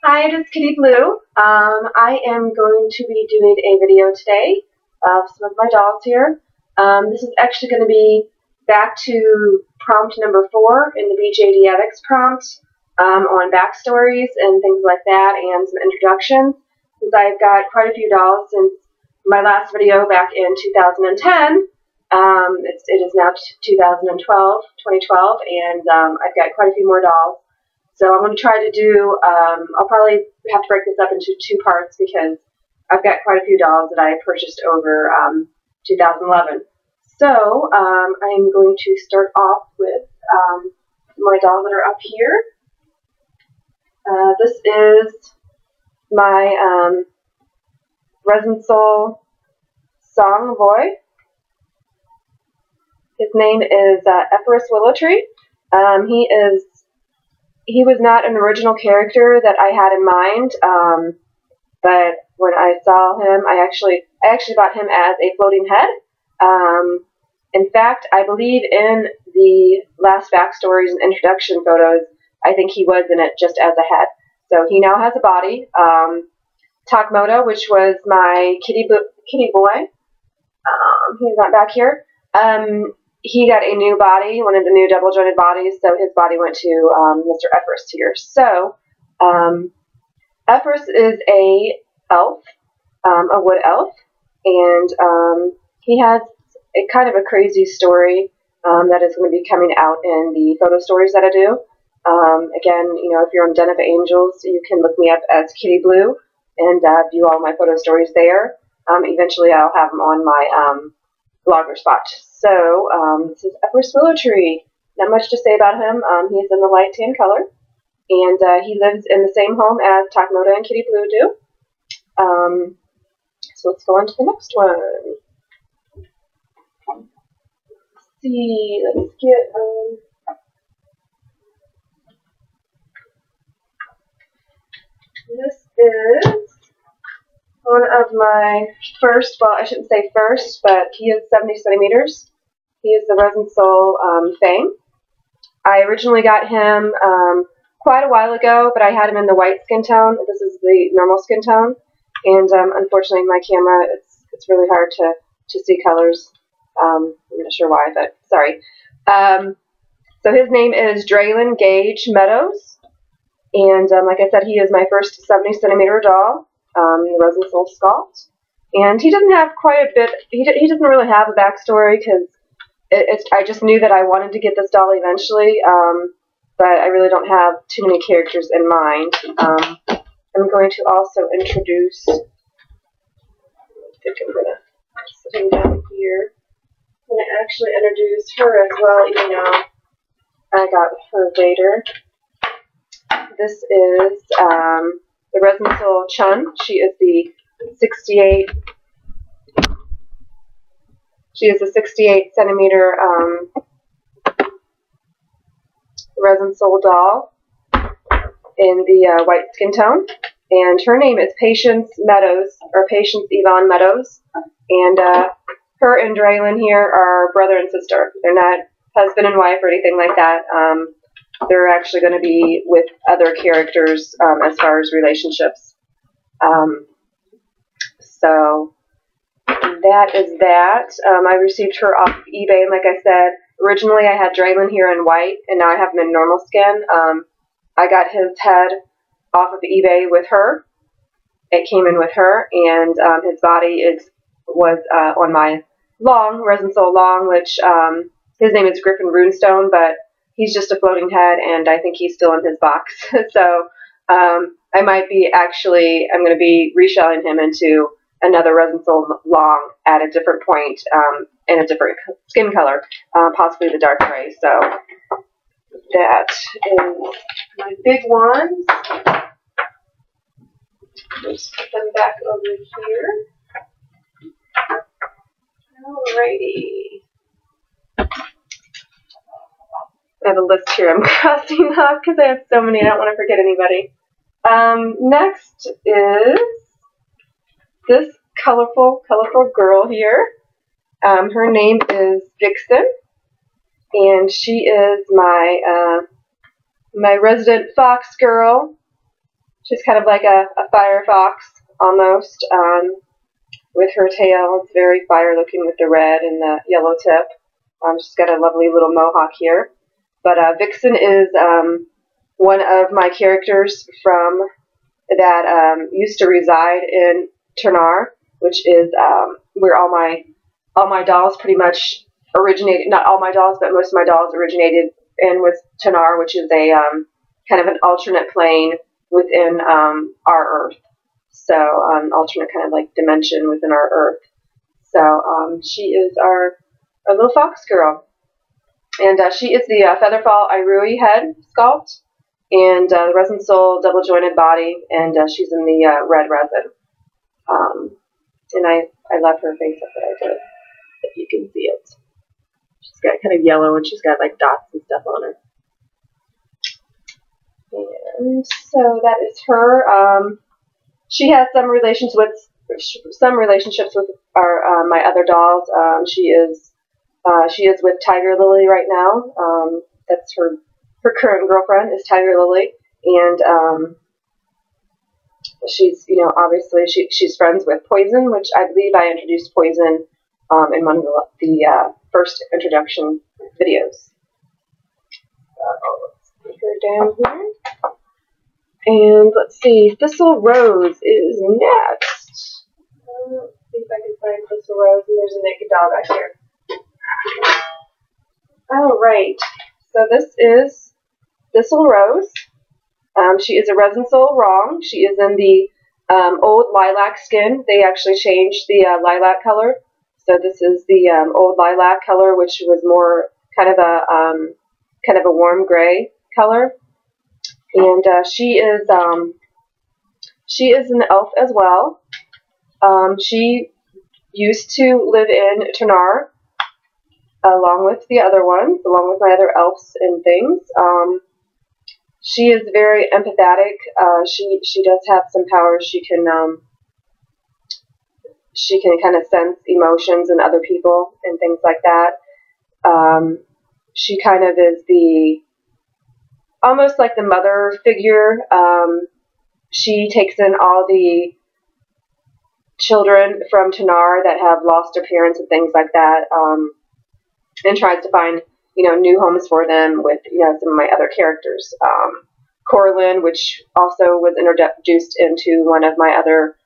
Hi, it is Kitty Blue. I am going to be doing a video today of some of my dolls here. This is actually going to be back to prompt number 4 in the BJD Addicts Prompt on backstories and things like that, and some introductions, since I've got quite a few dolls since my last video back in 2010. It is now 2012, and I've got quite a few more dolls. So I'm going to try to do, I'll probably have to break this up into 2 parts because I've got quite a few dolls that I purchased over 2011. So I'm going to start off with my dolls that are up here. This is my Resin Soul Song Boy. His name is Epirus Willow Tree. He was not an original character that I had in mind, but when I saw him, I actually bought him as a floating head. In fact, I believe in the last backstories and introduction photos, I think he was in it just as a head. So he now has a body. Morrow, which was my kitty boy, he's not back here. He got a new body, one of the new double-jointed bodies, so his body went to Mr. Epirus here. So, Epirus is a elf, a wood elf, and he has a kind of a crazy story that is going to be coming out in the photo stories that I do. Again, you know, if you're on Den of Angels, you can look me up as Kitty Blue and view all my photo stories there. Eventually, I'll have them on my blogger spot. So, this is Epirus Willow Tree. Not much to say about him. He is in the light tan color, and he lives in the same home as Morrow and Kitty Blue do. So let's go on to the next one. Let's see, let's get, this is one of my first, well, I shouldn't say first, but he is 70 centimeters. He is the Resin Soul Fang. I originally got him quite a while ago, but I had him in the white skin tone. This is the normal skin tone, and unfortunately, my camera, it's really hard to see colors. I'm not sure why, but sorry. So his name is Draylen Gage Meadows, and like I said, he is my first 70 centimeter doll. The Resin Soul Sculpt, and he doesn't have quite a bit. He doesn't really have a backstory because I just knew that I wanted to get this doll eventually, but I really don't have too many characters in mind. I'm going to also introduce. I think I'm gonna sit him down here. I'm gonna actually introduce her as well, even though I got her later. This is the Resin Soul Chun. She is the 68. She is a 68 centimeter Resin Soul doll in the white skin tone, and her name is Patience Meadows, or Patience Yvonne Meadows. And her and Draylen here are brother and sister. They're not husband and wife or anything like that. They're actually going to be with other characters as far as relationships. So that is that. I received her off of eBay, and like I said, originally I had Draylen here in white, and now I have him in normal skin. I got his head off of eBay with her. It came in with her, and his body was on my long, Resin Soul Long, which his name is Griffin Runestone, but he's just a floating head, and I think he's still in his box. So I might be I'm going to be reshelling him into another Resin Soul Long at a different point in a different skin color, possibly the dark gray. So that is my big ones. Just put them back over here. Alrighty. I have a list here I'm crossing off because I have so many. I don't want to forget anybody. Next is this colorful girl here. Her name is Vixen, and she is my my resident fox girl. She's kind of like a fire fox almost, with her tail. It's very fire looking with the red and the yellow tip. She's got a lovely little mohawk here. But Vixen is one of my characters from that used to reside in Ternar, which is where all my dolls pretty much originated. Not all my dolls, but most of my dolls originated in with Ternar, which is a kind of an alternate plane within our Earth. So alternate kind of like dimension within our Earth. So she is our little fox girl. And she is the Featherfall Irui head sculpt, and the Resin Soul double jointed body, and she's in the red resin. And I love her face up that I did, if you can see it. She's got kind of yellow, and she's got like dots and stuff on her. And so that is her. She has some relationships with our my other dolls. She is with Tiger Lily right now. That's her current girlfriend is Tiger Lily, and she's obviously she's friends with Poison, which I believe I introduced Poison in one of the first introduction videos. Let's put her down here. And let's see, Thistle Rose is next. Let's see if I can find Thistle Rose. And there's a naked dog out here. Alright, so this is Thistle Rose. She is a Resin Soul Wrong. She is in the old lilac skin. They actually changed the lilac color. So this is the old lilac color, which was more kind of a warm gray color. And she is an elf as well. She used to live in Ternar, along with the other ones, along with my other elves and things. She is very empathetic. She does have some powers. She can kind of sense emotions in other people and things like that. She kind of is almost like the mother figure. She takes in all the children from Ternar that have lost their parents and things like that, and tries to find new homes for them with some of my other characters. Corlin, which also was introduced into one of my other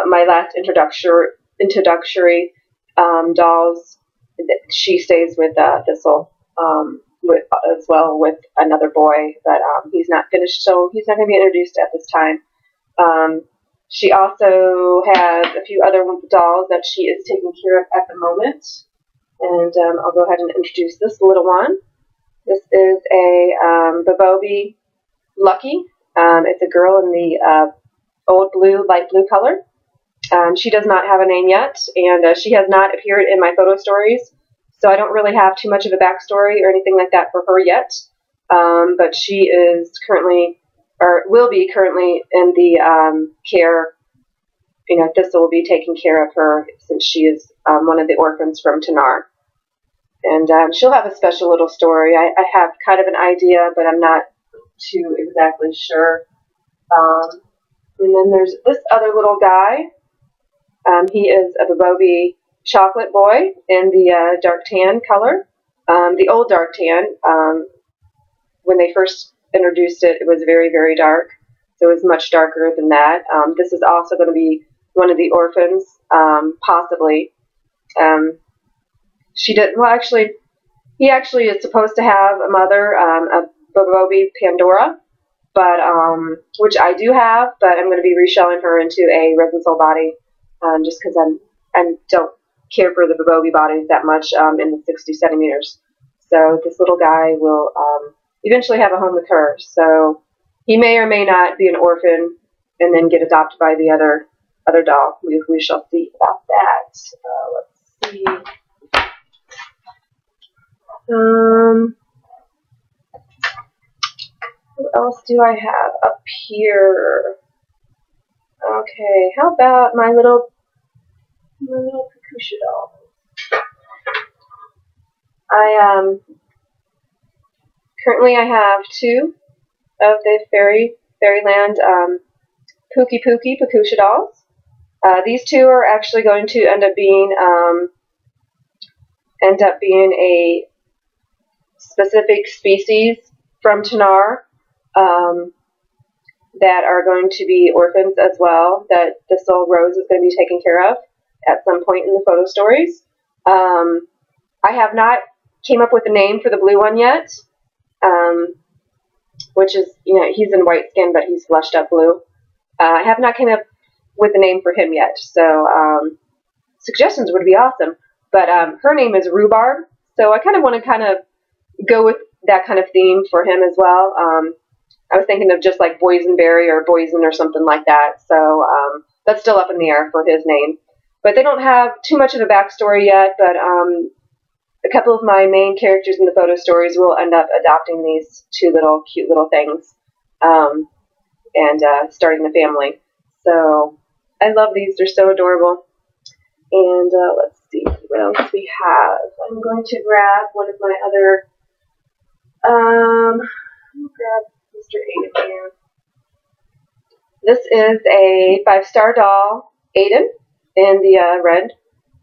my last introductory dolls. She stays with Thistle. As well with another boy, but he's not finished, so he's not going to be introduced at this time. She also has a few other dolls that she is taking care of at the moment, and I'll go ahead and introduce this little one. This is a Babobi Lucky. It's a girl in the old blue, light blue color. She does not have a name yet, and she has not appeared in my photo stories. So I don't really have too much of a backstory or anything like that for her yet. But she is currently, or will be currently, in the care. Thistle will be taking care of her since she is one of the orphans from Ternar. And she'll have a special little story. I have kind of an idea, but I'm not too exactly sure. And then there's this other little guy. He is a Babobi Chocolate Boy in the dark tan color. The old dark tan, when they first introduced it, it was very, very dark. So it was much darker than that. This is also going to be one of the orphans, possibly. He actually is supposed to have a mother, a Babobi Pandora, but which I do have, but I'm going to be reshelling her into a Resin Soul body, just because I don't care for the Babobi bodies that much in the 60 centimeters. So this little guy will eventually have a home with her. So he may or may not be an orphan and then get adopted by the other doll. We shall see about that. Let's see. What else do I have up here? Okay, how about my little Kakusha doll? Currently I have two of the Fairyland Pookie dolls. These two are actually going to end up being a specific species from Tanar that are going to be orphans as well, that Thistle Rose is going to be taken care of at some point in the photo stories. I have not came up with a name for the blue one yet, which is, he's in white skin, but he's fleshed up blue. I have not came up with a name for him yet, so suggestions would be awesome. But her name is Rhubarb, so I kind of want to go with that kind of theme for him as well. I was thinking of just like Boysenberry or Boysen or something like that, so that's still up in the air for his name. But they don't have too much of a backstory yet, but a couple of my main characters in the photo stories will end up adopting these two cute little things and starting the family. So I love these. They're so adorable. And let's see what else we have. I'm going to grab one of my other, grab Mr. Aiden here. This is a 5-star doll, Aiden, in the red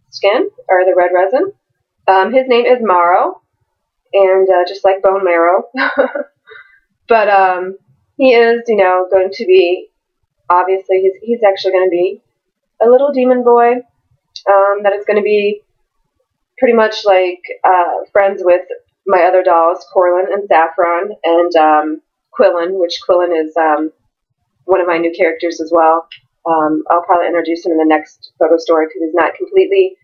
skin, or the red resin. His name is Mauro, and just like bone marrow. But he is, going to be, obviously, he's actually going to be a little demon boy that is going to be pretty much like friends with my other dolls, Corlin and Saffron, and Quillen, which Quillen is one of my new characters as well. I'll probably introduce him in the next photo story because he's not completely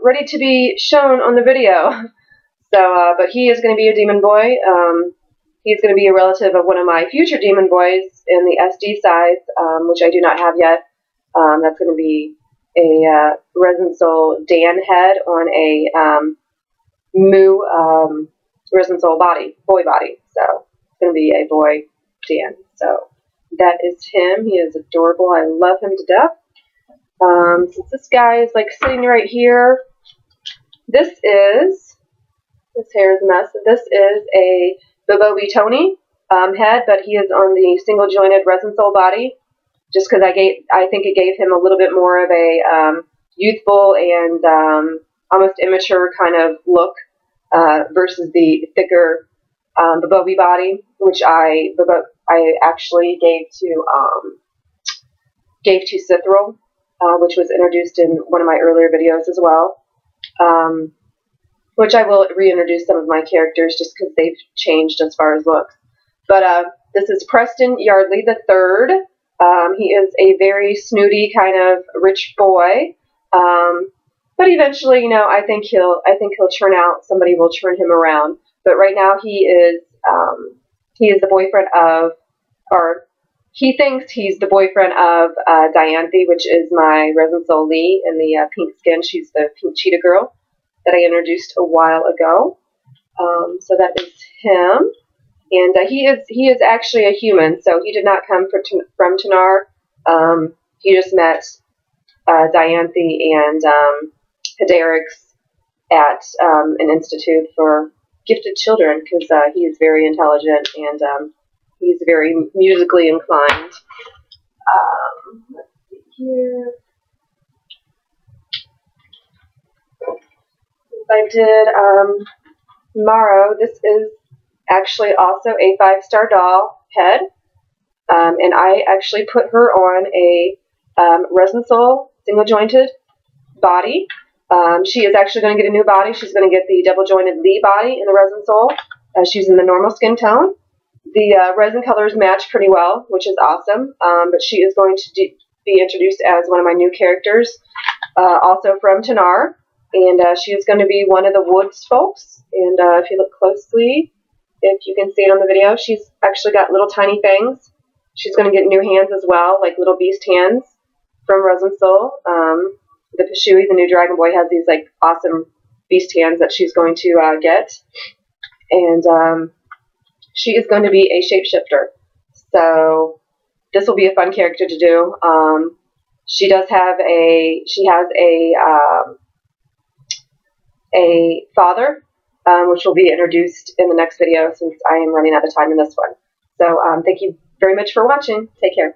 ready to be shown on the video. So, but he is going to be a demon boy. He's going to be a relative of one of my future demon boys in the SD size, which I do not have yet. That's going to be a Resin Soul Dan head on a Moo Resin Soul boy body. So it's going to be a boy Dan. So that is him. He is adorable. I love him to death. Since this guy is like sitting right here, this hair is a mess. This is a Bobobi Tony head, but he is on the single jointed Resin Soul body, just because I think it gave him a little bit more of a youthful and almost immature kind of look versus the thicker Bobobi body, which I actually gave to Thistle, which was introduced in one of my earlier videos as well, which I will reintroduce some of my characters just because they've changed as far as looks. But this is Preston Yardley III. He is a very snooty kind of rich boy, but eventually, I think he'll turn out. Somebody will turn him around. But right now, he is the boyfriend of, or he thinks he's the boyfriend of Dianthe, which is my Resin Soul Lee in the pink skin. She's the pink cheetah girl that I introduced a while ago. So that is him. And he is actually a human, so he did not come from Tanar. He just met Dianthe and Haderix at an institute for gifted children, because he is very intelligent and he's very musically inclined. Let's see here. I did Morrow. This is actually also a 5-star doll head, and I actually put her on a Resin Soul single jointed body. She is actually going to get a new body. She's going to get the double jointed Lee body in the Resin Soul. She's in the normal skin tone. The resin colors match pretty well, which is awesome. But she is going to be introduced as one of my new characters, also from Tanar. And she is going to be one of the Woods folks. And if you look closely, if you can see it on the video, she's actually got little tiny fangs. She's going to get new hands as well, like little beast hands from Resin Soul. The Pashui, the new Dragon Boy, has these like awesome beast hands that she's going to get. And she is going to be a shapeshifter. So this will be a fun character to do. She has a father, which will be introduced in the next video since I am running out of time in this one. So thank you very much for watching. Take care.